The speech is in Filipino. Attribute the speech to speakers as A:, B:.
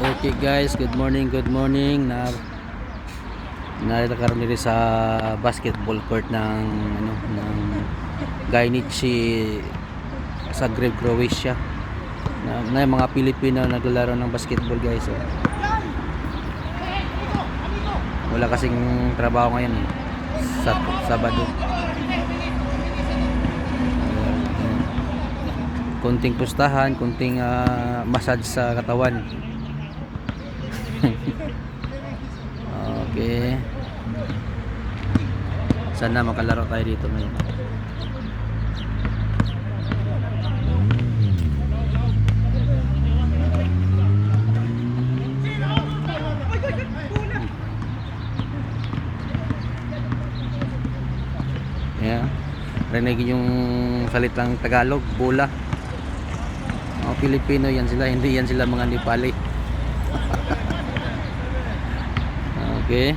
A: Okay guys, good morning, good morning. Narito karon diri sa basketball court ng Gainichi Zagreb, Croatia. Na yung mga Pilipino naglalaro ng basketball guys. Oh. Wala kasing trabaho ngayon sa Sabado. Konting pustahan, konting massage sa katawan. Okay. Sana makalaro tayo dito ngayon. Yeah. Rinig yung salitang Tagalog, bola. Mga Pilipino yan sila, hindi yan sila mga Nepali. Okay.